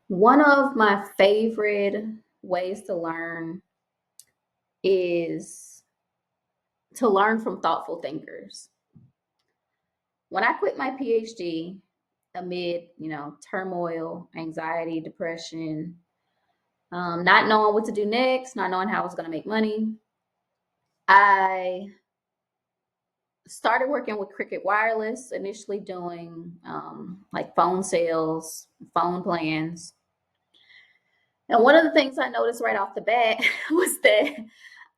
One of my favorite ways to learn is to learn from thoughtful thinkers. When I quit my PhD amid, turmoil, anxiety, depression, not knowing what to do next, not knowing how I was going to make money, I started working with Cricket Wireless, initially doing like phone sales, phone plans. And one of the things I noticed right off the bat was that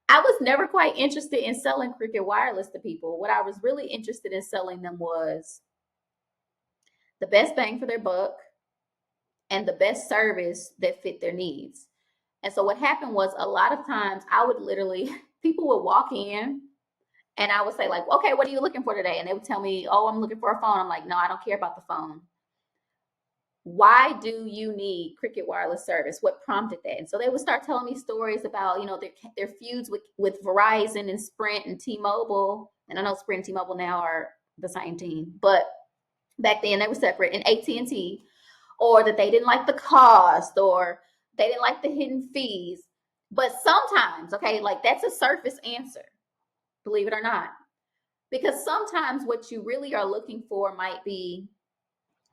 I was never quite interested in selling Cricket Wireless to people. What I was really interested in selling them was the best bang for their buck and the best service that fit their needs. And so what happened was a lot of times I would literally, people would walk in and I would say, like, okay, what are you looking for today? And they would tell me, oh, I'm looking for a phone. I'm like, no, I don't care about the phone. Why do you need Cricket Wireless service? What prompted that? And so they would start telling me stories about, their feuds with Verizon and Sprint and T-Mobile. And I know Sprint and T-Mobile now are the same team, but back then they were separate, and AT&T, or that they didn't like the cost, or they didn't like the hidden fees. But sometimes, okay, like that's a surface answer, believe it or not. Because sometimes what you really are looking for might be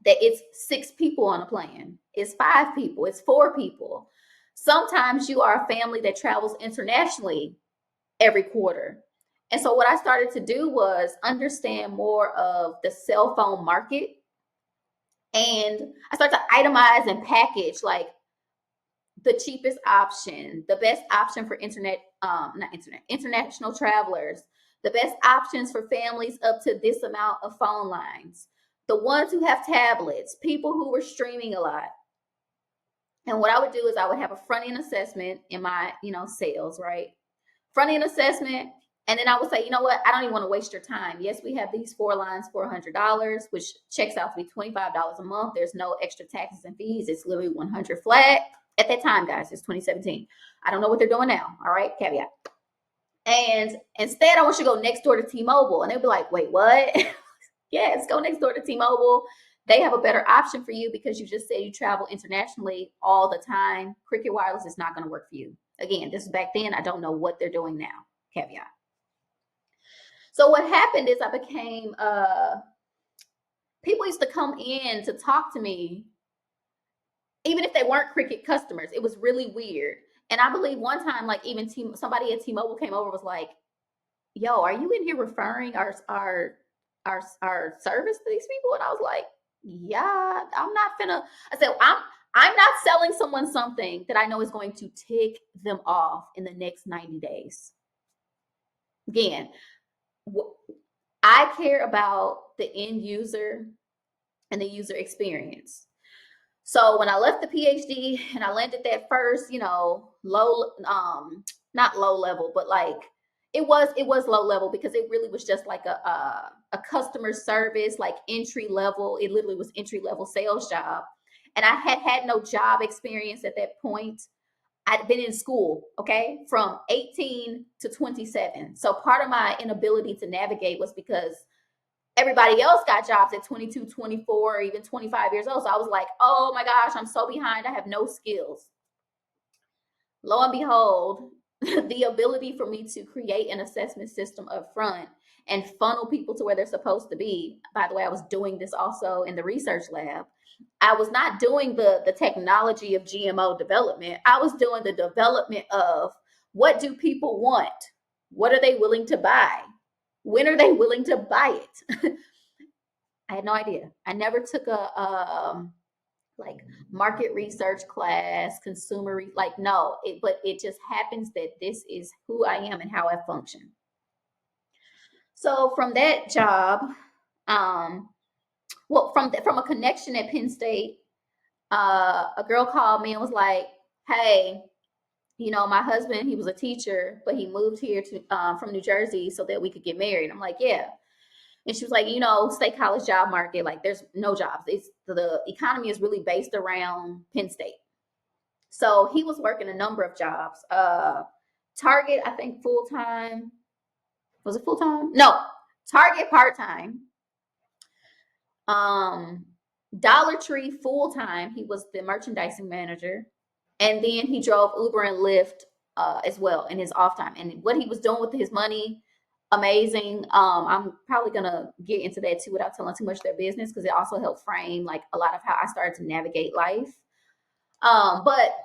that it's 6 people on a plan, it's 5 people, it's 4 people. Sometimes you are a family that travels internationally every quarter. And so what I started to do was understand more of the cell phone market. And I started to itemize and package like the cheapest option, the best option for not internet, international travelers, the best options for families up to this amount of phone lines, the ones who have tablets, people who were streaming a lot. And what I would do is I would have a front end assessment in my, sales, right? Front end assessment. And then I would say, you know what? I don't even want to waste your time. Yes, we have these 4 lines for $100, which checks out to be $25 a month. There's no extra taxes and fees. It's literally 100 flat. At that time, guys, it's 2017. I don't know what they're doing now. All right, caveat. And instead, I want you to go next door to T-Mobile. And they'll be like, wait, what? Yes, go next door to T-Mobile. They have a better option for you because you just said you travel internationally all the time. Cricket Wireless is not going to work for you. Again, this is back then. I don't know what they're doing now. Caveat. So what happened is I became people used to come in to talk to me, even if they weren't Cricket customers. It was really weird. And I believe one time, like even somebody at T-Mobile came over, was like, "Yo, are you in here referring our service to these people?" And I was like, "Yeah, I'm not finna." I said, I'm not selling someone something that I know is going to tick them off in the next 90 days. Again, I care about the end user and the user experience. So when I left the PhD and I landed that first, low, not low level, but like it was low level because it really was just like a customer service, like entry level. It literally was entry level sales job, and I had no job experience at that point. I'd been in school, okay, from 18 to 27. So part of my inability to navigate was because everybody else got jobs at 22, 24, or even 25 years old. So I was like, oh my gosh, I'm so behind. I have no skills. Lo and behold, the ability for me to create an assessment system up front and funnel people to where they're supposed to be. By the way, I was doing this also in the research lab. I was not doing the technology of GMO development. I was doing the development of what do people want? What are they willing to buy? When are they willing to buy it? I had no idea. I never took a like market research class, like no. But it just happens that this is who I am and how I function. So from that job, um, well, from a connection at Penn State, a girl called me and was like, "Hey, my husband, he was a teacher, but he moved here to from New Jersey so that we could get married." I'm like, "Yeah." And she was like, state college job market, like there's no jobs. It's the economy is really based around Penn State. So he was working a number of jobs. Target, I think full time. Was it full time? No, Target part time. Um, Dollar Tree full time. He was the merchandising manager, and then he drove Uber and Lyft as well in his off time. And what he was doing with his money, amazing. I'm probably gonna get into that too without telling too much of their business because it also helped frame like a lot of how I started to navigate life. But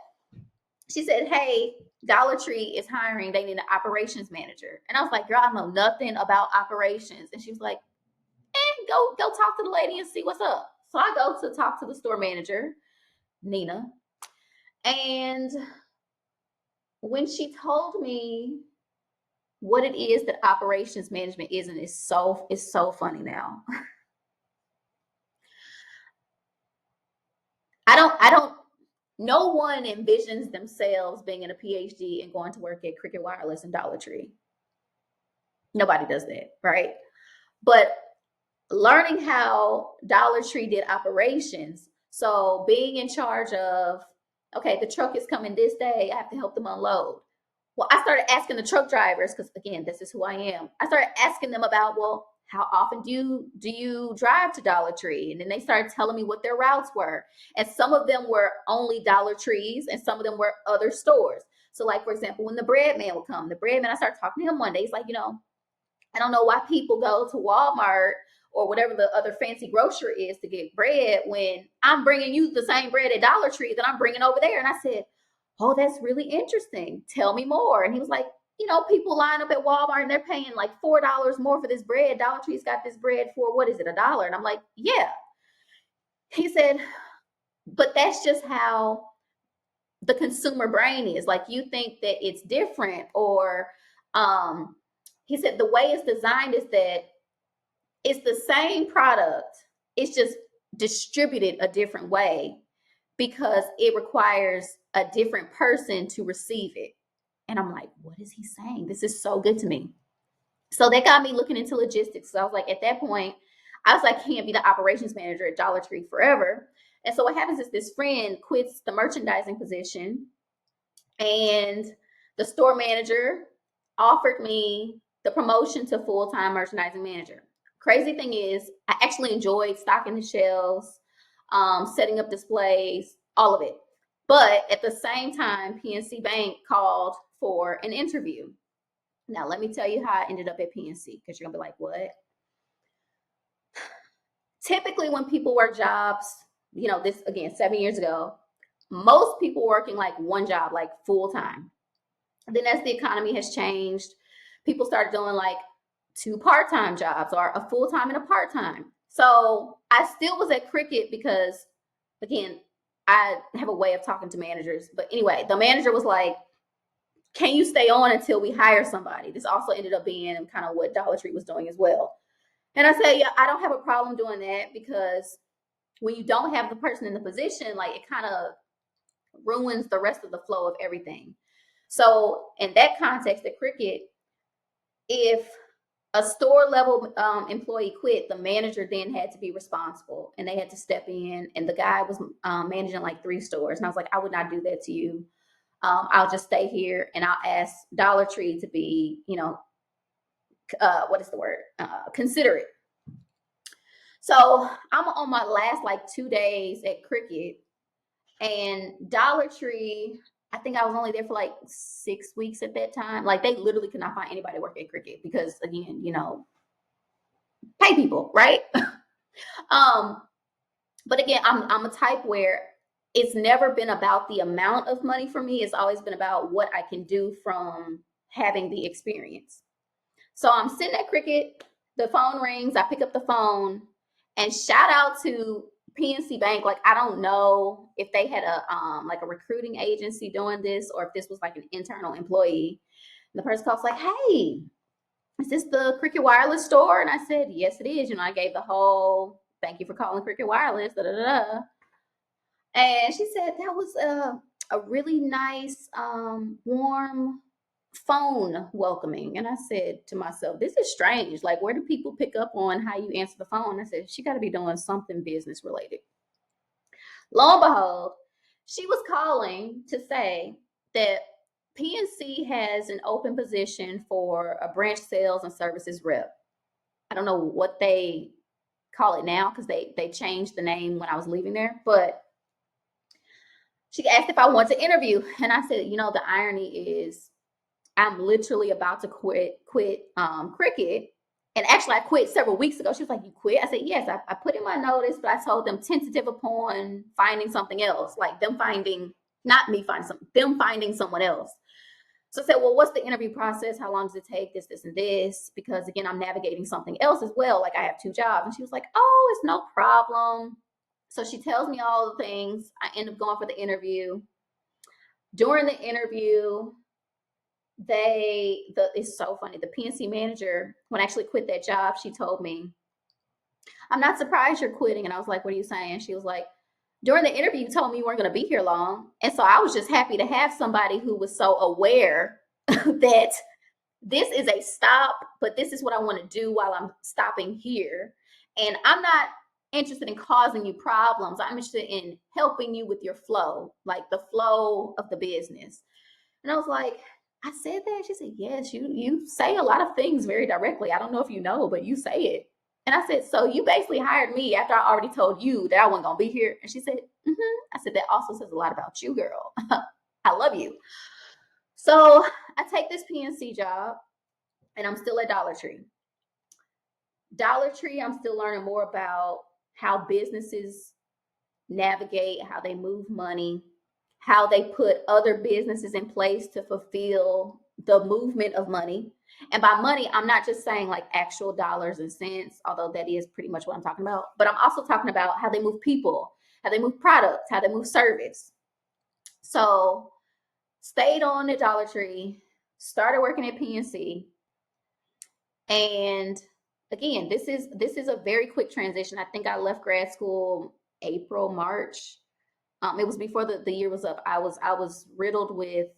she said, "Hey, Dollar Tree is hiring. They need an operations manager." And I was like, "Girl, I know nothing about operations." And she was like, "Go talk to the lady and see what's up." So I go to talk to the store manager, Nina, and when she told me what it is that operations management is, and it's so funny now. I don't no one envisions themselves being in a PhD and going to work at Cricket Wireless and Dollar Tree. Nobody does that, right? But learning how Dollar Tree did operations, so being in charge of, okay, the truck is coming this day, I have to help them unload. Well, I started asking the truck drivers because again, this is who I am. I started asking them about, well, how often do you drive to Dollar Tree? And then they started telling me what their routes were. And some of them were only Dollar Trees and some of them were other stores. So like for example, when the bread man would come, the bread man, I started talking to him one day. He's like, I don't know why people go to Walmart or whatever the other fancy grocer is to get bread when I'm bringing you the same bread at Dollar Tree that I'm bringing over there. And I said, "Oh, that's really interesting. Tell me more." And he was like, people line up at Walmart and they're paying like $4 more for this bread. Dollar Tree's got this bread for, what is it, $1? And I'm like, yeah. He said, but that's just how the consumer brain is. Like you think that it's different, or he said the way it's designed is that it's the same product, it's just distributed a different way because it requires a different person to receive it. And I'm like, what is he saying? This is so good to me. So that got me looking into logistics. So I was like, at that point, I was like, can't be the operations manager at Dollar Tree forever. And so what happens is this friend quits the merchandising position, and the store manager offered me the promotion to full-time merchandising manager. Crazy thing is, I actually enjoyed stocking the shelves, setting up displays, all of it. But at the same time, PNC Bank called for an interview. Now, let me tell you how I ended up at PNC, because you're gonna be like, what? Typically, when people work jobs, this again, 7 years ago, most people working like one job, like full time. Then as the economy has changed, people started doing like two part-time jobs or a full-time and a part-time. So I still was at Cricket because again, I have a way of talking to managers. But anyway, the manager was like, can you stay on until we hire somebody? This also ended up being kind of what Dollar Tree was doing as well. And I said, yeah, I don't have a problem doing that, because when you don't have the person in the position, like it kind of ruins the rest of the flow of everything. So in that context at Cricket, if a store level employee quit, the manager then had to be responsible and they had to step in. And the guy was managing like 3 stores. And I was like, I would not do that to you. I'll just stay here and I'll ask Dollar Tree to be, what is the word? Considerate. So I'm on my last like 2 days at Cricket, and Dollar Tree, I think I was only there for like 6 weeks at that time. Like they literally could not find anybody to work at Cricket because again, pay people, right? um, but again, I'm a type where it's never been about the amount of money for me. It's always been about what I can do from having the experience. So I'm sitting at Cricket, the phone rings, I pick up the phone, and shout out to PNC Bank. Like I don't know if they had a like a recruiting agency doing this or if this was like an internal employee. And the person calls like, "Hey, is this the Cricket Wireless store?" And I said, "Yes, it is." I gave the whole thank you for calling Cricket Wireless. Da, da, da. And she said that was a really nice, warm phone welcoming. And I said to myself, this is strange. Like, where do people pick up on how you answer the phone? I said, she got to be doing something business related. Lo and behold, she was calling to say that PNC has an open position for a branch sales and services rep. I don't know what they call it now because they changed the name when I was leaving there. But she asked if I want to interview, and I said, the irony is I'm literally about to quit cricket. And actually, I quit several weeks ago. She was like, "You quit?" I said, "Yes." I put in my notice, but I told them tentative upon finding something else, like them finding, not me finding something, them finding someone else. So I said, "Well, what's the interview process? How long does it take? This, and this?" Because again, I'm navigating something else as well. Like I have two jobs. And she was like, "Oh, it's no problem." So she tells me all the things. I end up going for the interview. During the interview, it's so funny. The PNC manager, when I actually quit that job, she told me, "I'm not surprised you're quitting." And I was like, "What are you saying?" She was like, "During the interview, you told me you weren't going to be here long." And so I was just happy to have somebody who was so aware that this is a stop, but this is what I want to do while I'm stopping here. And I'm not interested in causing you problems. I'm interested in helping you with your flow, like the flow of the business. And I was like, "I said that?" She said, "Yes, you say a lot of things very directly. I don't know if you know, but you say it." And I said, "So you basically hired me after I already told you that I wasn't gonna be here?" And she said, "Mm-hmm." I said, "That also says a lot about you, girl." I love you. So I take this PNC job and I'm still at Dollar Tree. Dollar Tree, I'm still learning more about how businesses navigate, how they move money, how they put other businesses in place to fulfill the movement of money. And by money, I'm not just saying like actual dollars and cents, although that is pretty much what I'm talking about, but I'm also talking about how they move people, how they move products, how they move service. So stayed on at Dollar Tree, started working at PNC, and again, this is a very quick transition. I think I left grad school April, March. It was before the year was up. I was riddled with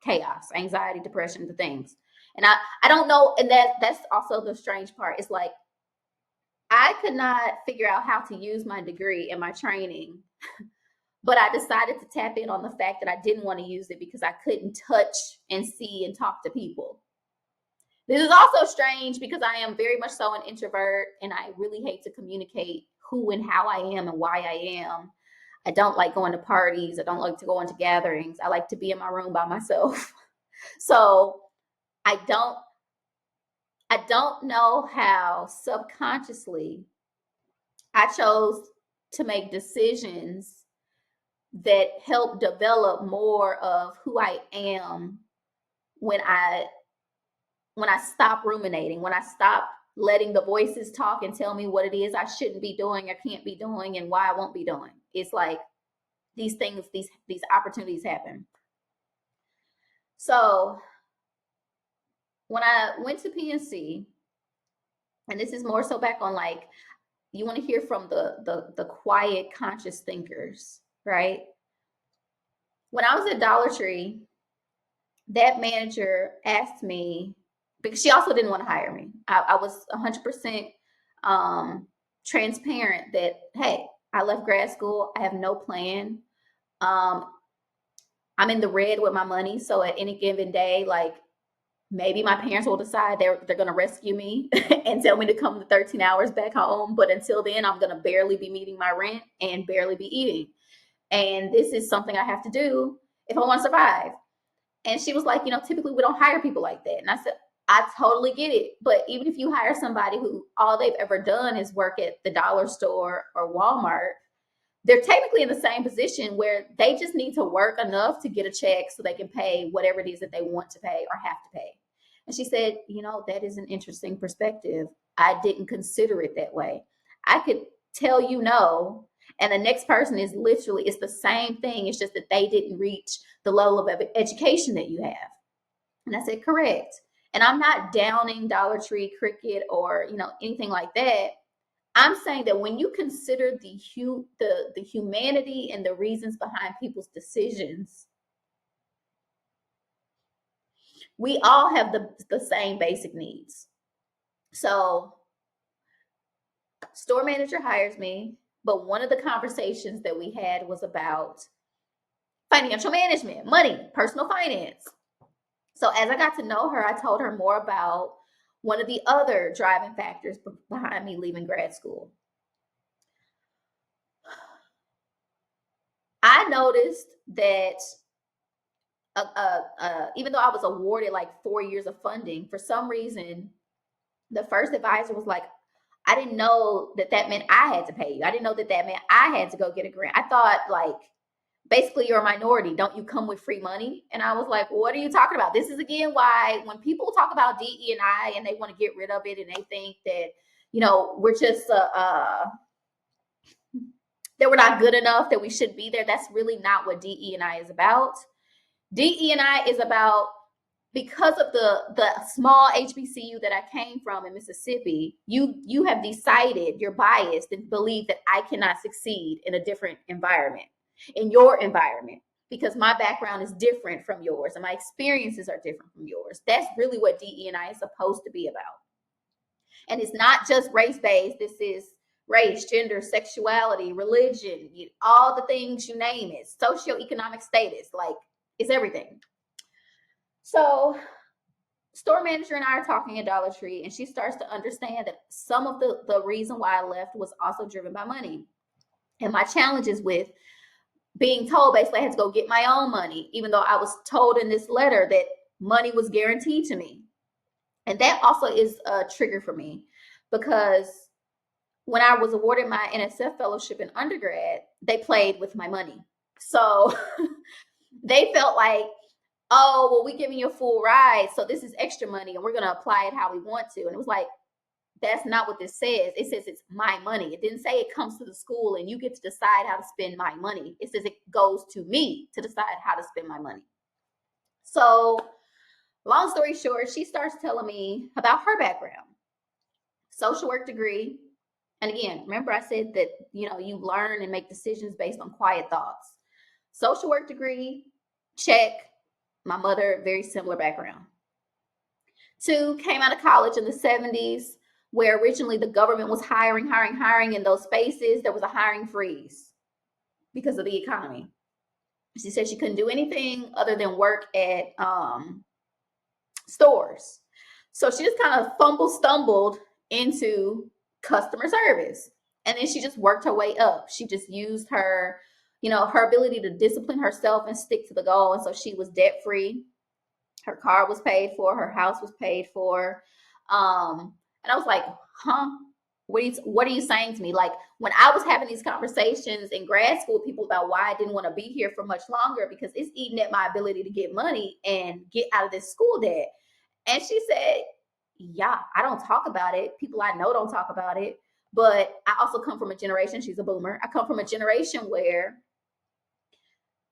chaos, anxiety, depression, the things. And I don't know, and that's also the strange part. It's like I could not figure out how to use my degree and my training, but I decided to tap in on the fact that I didn't want to use it because I couldn't touch and see and talk to people. This is also strange because I am very much so an introvert and I really hate to communicate who and how I am and why I am. I don't like going to parties. I don't like to go into gatherings. I like to be in my room by myself. So I don't I don't know how subconsciously I chose to make decisions that help develop more of who I am when I stop ruminating, when I stop letting the voices talk and tell me what it is I shouldn't be doing or can't be doing and why I won't be doing. It's like these things, these opportunities happen. So when I went to PNC, and this is more so back on like you want to hear from the quiet conscious thinkers, right? When I was at Dollar Tree, that manager asked me because she also didn't want to hire me. I was 100% transparent that hey, I left grad school. I have no plan. Um, I'm in the red with my money, so at any given day, like maybe my parents will decide they're going to rescue me and tell me to come to 13 hours back home. But until then, I'm going to barely be meeting my rent and barely be eating. And this is something I have to do if I want to survive. And she was like, typically we don't hire people like that. And I said, I totally get it. But even if you hire somebody who all they've ever done is work at the dollar store or Walmart, they're technically in the same position where they just need to work enough to get a check so they can pay whatever it is that they want to pay or have to pay. And she said, that is an interesting perspective. I didn't consider it that way. I could tell you no, and the next person is literally, it's the same thing. It's just that they didn't reach the level of education that you have. And I said, correct. And I'm not downing Dollar Tree, Cricket, or, anything like that. I'm saying that when you consider the humanity and the reasons behind people's decisions, we all have the same basic needs. So, store manager hires me, but one of the conversations that we had was about financial management, money, personal finance. So as I got to know her, I told her more about one of the other driving factors behind me leaving grad school. I noticed that even though I was awarded like 4 years of funding, for some reason, the first advisor was like, I didn't know that that meant I had to pay you. I didn't know that that meant I had to go get a grant. I thought like, basically you're a minority. Don't you come with free money? And I was like, well, what are you talking about? This is again why when people talk about DE&I and they want to get rid of it and they think that, we're just that we're not good enough, that we shouldn't be there. That's really not what DE&I is about. DE&I is about, because of the small HBCU that I came from in Mississippi, you have decided, you're biased and believe that I cannot succeed in a different environment, in your environment, because my background is different from yours and my experiences are different from yours. That's really what DE&I is supposed to be about. And it's not just race-based. This is race, gender, sexuality, religion, all the things you name it, socioeconomic status, like it's everything. So store manager and I are talking at Dollar Tree, and she starts to understand that some of the reason why I left was also driven by money. And my challenges with being told basically I had to go get my own money, even though I was told in this letter that money was guaranteed to me. And that also is a trigger for me, because when I was awarded my NSF fellowship in undergrad, they played with my money. So they felt like, oh, well, we're giving you a full ride, so this is extra money and we're going to apply it how we want to. And it was like, that's not what this says. It says it's my money. It didn't say it comes to the school and you get to decide how to spend my money. It says it goes to me to decide how to spend my money. So long story short, she starts telling me about her background. Social work degree. And again, remember I said that, you learn and make decisions based on quiet thoughts. Social work degree, check. My mother, very similar background. 2, came out of college in the 70s, where originally the government was hiring in those spaces. There was a hiring freeze because of the economy. She said she couldn't do anything other than work at stores. So she just kind of stumbled into customer service. And then she just worked her way up. She just used her, her ability to discipline herself and stick to the goal. And so she was debt free. Her car was paid for, her house was paid for. And I was like, huh? What are you saying to me? Like, when I was having these conversations in grad school with people about why I didn't want to be here for much longer, because it's eating at my ability to get money and get out of this school debt. And she said, yeah, I don't talk about it. People I know don't talk about it. But I also come from a generation, she's a boomer. I come from a generation where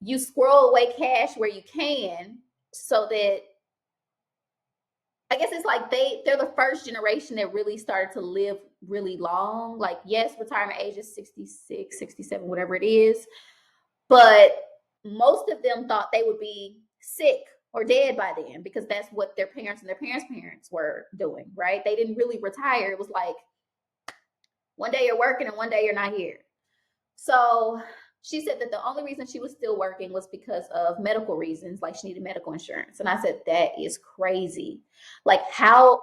you squirrel away cash where you can, so that, I guess it's like they're the first generation that really started to live really long. Like, yes, retirement age is 66, 67, whatever it is. But most of them thought they would be sick or dead by then, because that's what their parents and their parents were doing, right? They didn't really retire. It was like, one day you're working and one day you're not here. So she said that the only reason she was still working was because of medical reasons, like she needed medical insurance. And I said, that is crazy. Like, how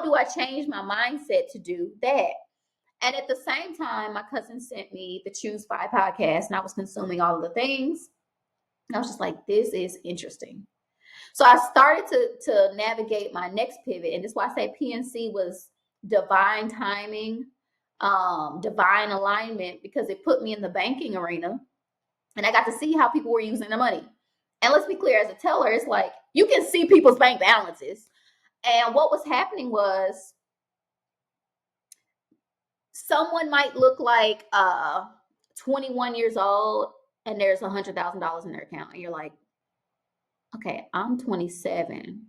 do I change my mindset to do that? And at the same time, my cousin sent me the Choose 5 podcast, and I was consuming all of the things. And I was just like, this is interesting. So I started to navigate my next pivot. And this is why I say PNC was divine timing, divine alignment, because it put me in the banking arena and I got to see how people were using their money. And let's be clear, as a teller, it's like you can see people's bank balances. And what was happening was, someone might look like 21 years old and there's $100,000 in their account. And you're like, okay, I'm 27.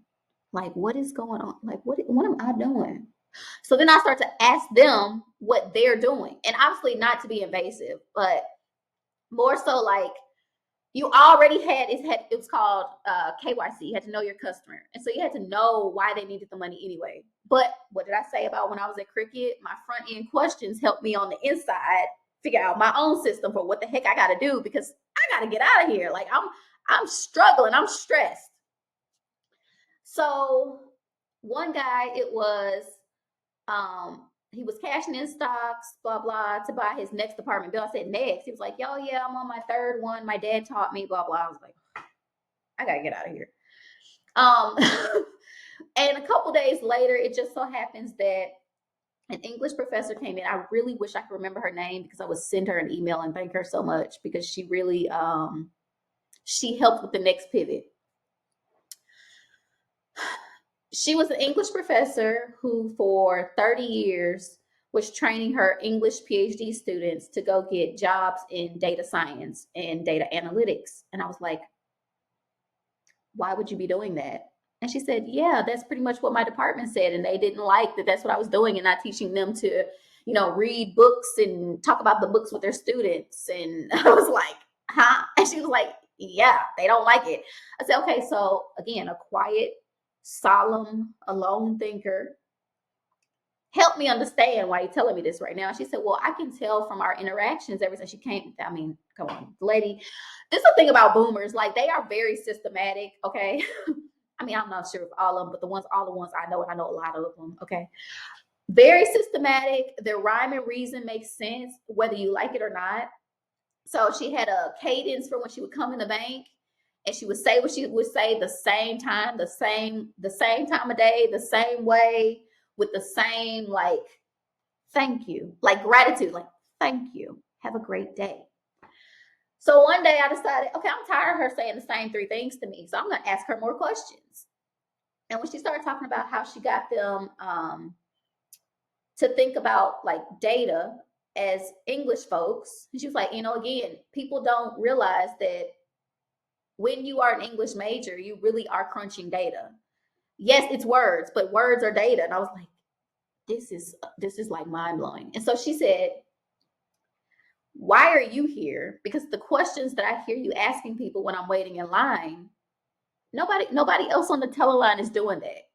Like, what is going on? Like, what am I doing? So then I start to ask them what they're doing. And obviously not to be invasive, but more so like, you already had, it was called KYC. You had to know your customer. And so you had to know why they needed the money anyway. But what did I say about when I was at Cricket? My front end questions helped me on the inside figure out my own system for what the heck I got to do, because I got to get out of here. Like, I'm struggling. I'm stressed. So One guy, it was he was cashing in stocks, blah blah, to buy his next apartment bill. I said next. He was like, "Yo, yeah, I'm on my third one. My dad taught me, blah blah." I was like, I gotta get out of here. Um, and a couple days later, it just so happens that an English professor came in. I really wish I could remember her name because I would send her an email and thank her so much because she really she helped with the next pivot. She was an English professor who, for 30 years, was training her English PhD students to go get jobs in data science and data analytics. And I was like, why would you be doing that? And she said, yeah, that's pretty much what my department said. And they didn't like that that's what I was doing and not teaching them to, read books and talk about the books with their students. And I was like, huh? And she was like, yeah, they don't like it. I said, okay, so again, a quiet, solemn, alone thinker. Help me understand why you're telling me this right now. She said, well, I can tell from our interactions ever since you came. I mean, come on, lady. This is the thing about boomers. Like, they are very systematic, okay? I mean, I'm not sure if all of them, but all the ones I know, and I know a lot of them, okay? Very systematic. Their rhyme and reason makes sense, whether you like it or not. So she had a cadence for when she would come in the bank, and she would say what she would say the same time, the same time of day, the same way, with the same like thank you, like gratitude, like thank you, have a great day. So one day I decided, okay, I'm tired of her saying the same three things to me, so I'm going to ask her more questions. And when she started talking about how she got them to think about like data as English folks, she was like, again, people don't realize that when you are an English major, you really are crunching data. Yes, it's words, but words are data. And I was like, this is like mind blowing. And so she said, why are you here? Because the questions that I hear you asking people when I'm waiting in line, nobody else on the teleline is doing that.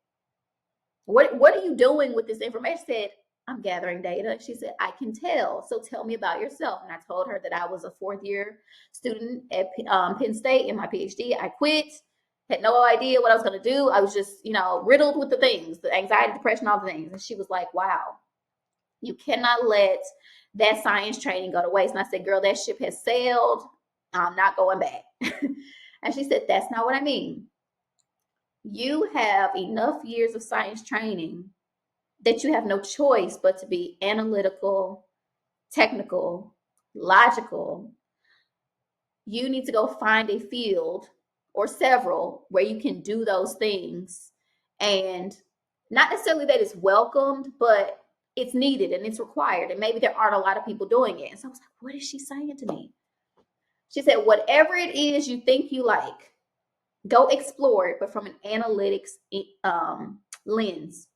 What are you doing with this information? I said, I'm gathering data. She said, I can tell. So tell me about yourself. And I told her that I was a fourth year student at Penn State in my PhD. I quit, had no idea what I was going to do. I was just, riddled with the things, the anxiety, depression, all the things. And she was like, wow, you cannot let that science training go to waste. And I said, girl, that ship has sailed. I'm not going back. And she said, that's not what I mean. You have enough years of science training that you have no choice but to be analytical, technical, logical. You need to go find a field or several where you can do those things. And not necessarily that it's welcomed, but it's needed and it's required. And maybe there aren't a lot of people doing it. And so I was like, what is she saying to me? She said, whatever it is you think you like, go explore it, but from an analytics lens.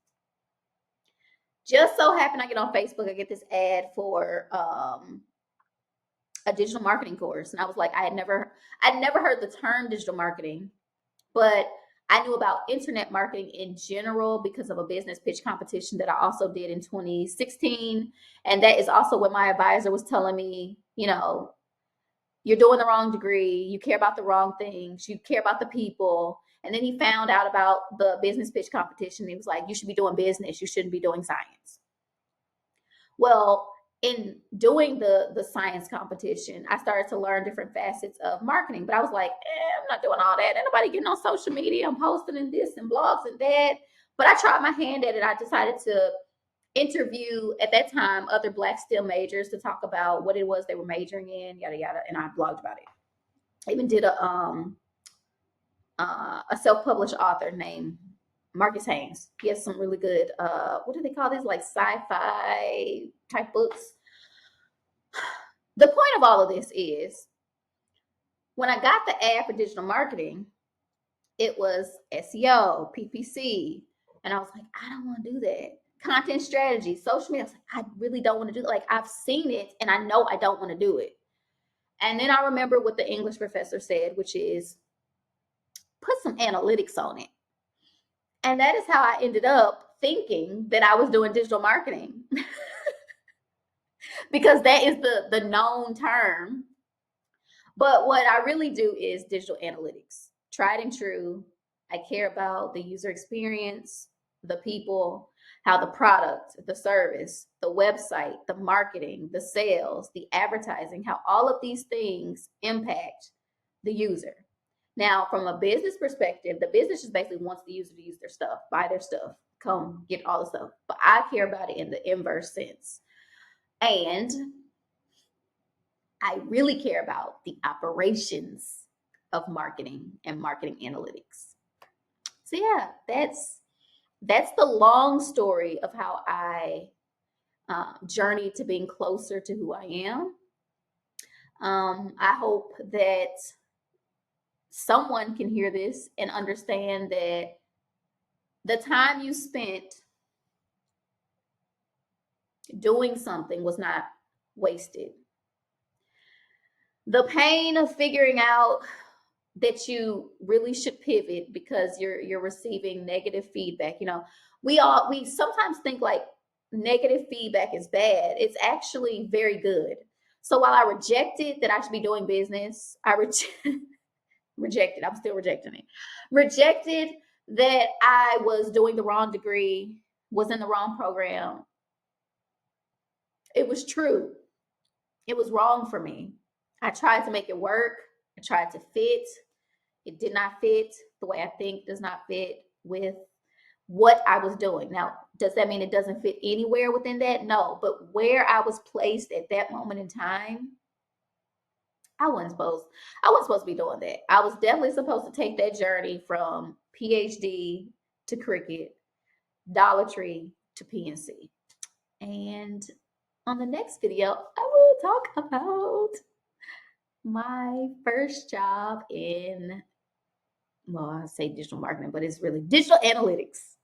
Just so happened I get on Facebook, I get this ad for a digital marketing course. And I was like, I'd never heard the term digital marketing, but I knew about internet marketing in general because of a business pitch competition that I also did in 2016. And that is also what my advisor was telling me, you're doing the wrong degree, you care about the wrong things, you care about the people. And then he found out about the business pitch competition. He was like, you should be doing business, you shouldn't be doing science. Well, in doing the science competition, I started to learn different facets of marketing. But I was like, I'm not doing all that. Ain't nobody getting on social media. I'm posting in this and blogs and that. But I tried my hand at it. I decided to interview at that time other Black STEM majors to talk about what it was they were majoring in, yada yada, and I blogged about it. I even did a self-published author named Marcus Haynes. He has some really good what do they call these, like sci-fi type books. The point of all of this is when I got the ad for digital marketing, it was SEO, PPC, and I was like, I don't want to do that. Content strategy, social media. I was like, I really don't want to do that. Like, I've seen it and I know I don't want to do it. And then I remember what the English professor said, which is put some analytics on it. And that is how I ended up thinking that I was doing digital marketing because that is the known term. But what I really do is digital analytics, tried and true. I care about the user experience, the people, how the product, the service, the website, the marketing, the sales, the advertising, how all of these things impact the user. Now, from a business perspective, the business just basically wants the user to use their stuff, buy their stuff, come get all the stuff. But I care about it in the inverse sense. And I really care about the operations of marketing and marketing analytics. So yeah, that's the long story of how I journeyed to being closer to who I am. I hope that someone can hear this and understand that the time you spent doing something was not wasted. The pain of figuring out that you really should pivot because you're receiving negative feedback. You know, we sometimes think like negative feedback is bad. It's actually very good. So while I rejected that I should be doing business, rejected. I'm still rejecting it. Rejected that I was doing the wrong degree, was in the wrong program. It was true. It was wrong for me. I tried to make it work. I tried to fit. It did not fit the way I think does not fit with what I was doing. Now, does that mean it doesn't fit anywhere within that? No, but where I was placed at that moment in time, I wasn't supposed to be doing that. I was definitely supposed to take that journey from PhD to cricket, Dollar Tree to PNC. And on the next video, I will talk about my first job in, well, I say digital marketing, but it's really digital analytics.